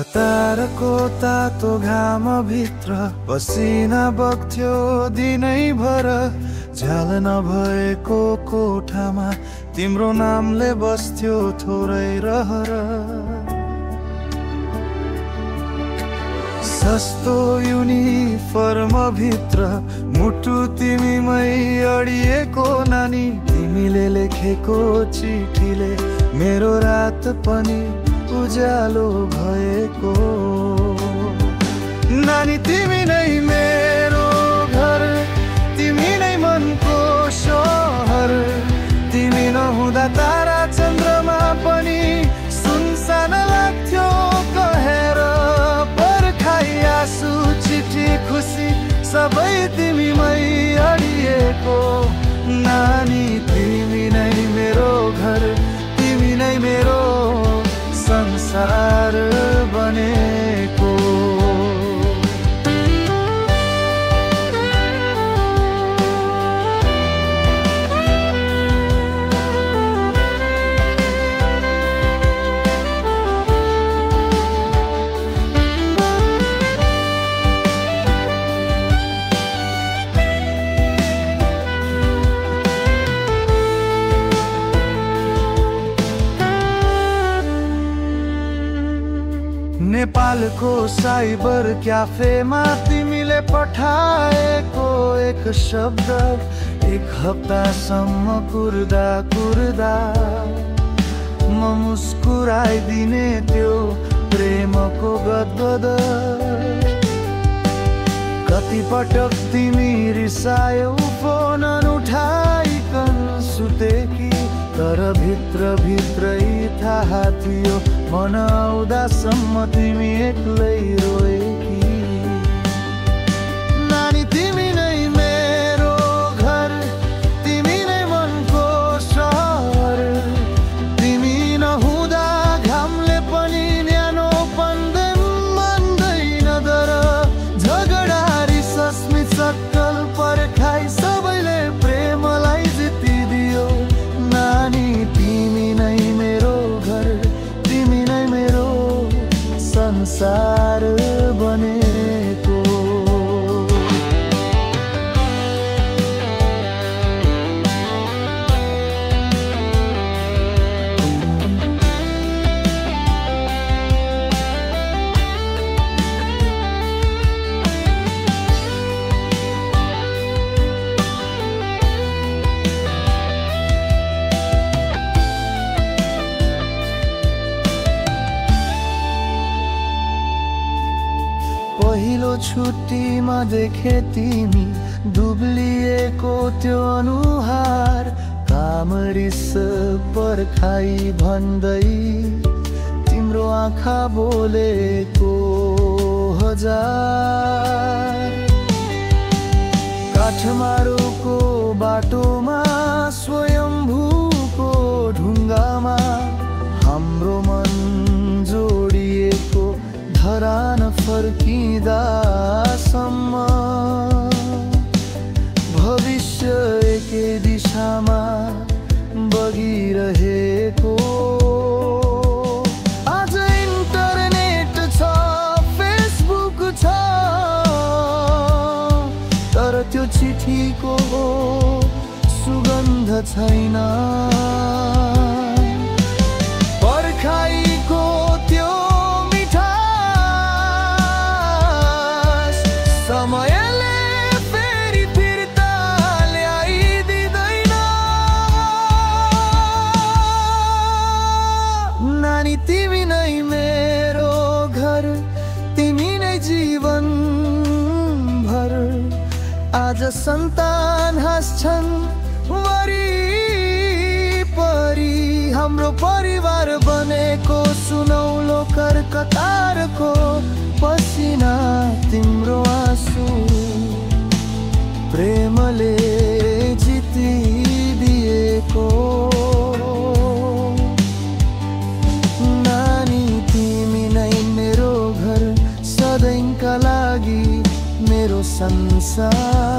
हतारको तातो घाम भित्र पसिना बग्थ्यो दिनैभर। झ्याल नभएको कोठामा तिम्रो नामले बस्थ्यो थोरै रहर। सस्तो युनिफर्म भित्र मुटु तिमीमै अडिएको नानी। तिमीले लेखेको चिठीले मेरो रात पनि उज्यालो भएको। नानी तिमी नै मेरो घर, तिमी नै मनको शहर। तिमी नहुँदा तारा चन्द्रमा पनि सुनसान लाग्थ्यो कहेर। पर्खाइ आँसु चिठी खुसी सबै तिमीमै अडिएको। नानी तिमी नै मेरो घर, तिमी नै मेरो संसार बनेको। नेपालको साइबर क्याफेमा तिमीले पठाएको एक शब्द, एक हप्तासम्म कुर्दा कुर्दा म मुस्कुराइदिने त्यो प्रेमको गदगद। कति पटक तिमी रिसायौ फोन उठाइकन सुतेकी। तर भित्र भित्रै थाहा थियो मन आउँदासम्म तिमी एक्लै रोएकी। नानी तिमी नै मेरो घर, तिमी नै मनको सहर। तिमी नहुँदा घामले पनि न्यानो मान्दैन दर। झगडा रिस अस्मित सक्कल पर्खाइ सबैले प्रेमलाई जितिदियो। नानी तिमी नै मेरो घर, तिमी नै मेरो संसार बनेको। पहिलो छुट्टीमा देखे तिमी दुब्लिएको त्यो अनुहार। काम रिस पर्खाइ भन्दै तिम्रो आँखा बोलेको हजार। काठमाडौँको बाटोमा स्वयम्भूको ढुङ्गामा हाम्रो मन जोडिएको। धरान फर्किँदासम्म भविष्य एकै दिशामा बगिरहेको। आज इन्टरनेट छ, फेसबुक छ, तर त्यो चिठीको सुगन्ध छैन। पर्खाइको त्यो समयले फेरि फिर्ता ल्याइदिँदैन। नानी तिमी नै मेरो घर, तिमी नै जीवन भर। आज सन्तान हाँस्छन् वरिपरि। हाम्रो परिवार बनेको सुनौलो कर कतारको पसिना तिम्रो आँसु प्रेमले जितिदिएको। नानी तिमी नै मेरो घर, सधैँका लागि मेरो संसार।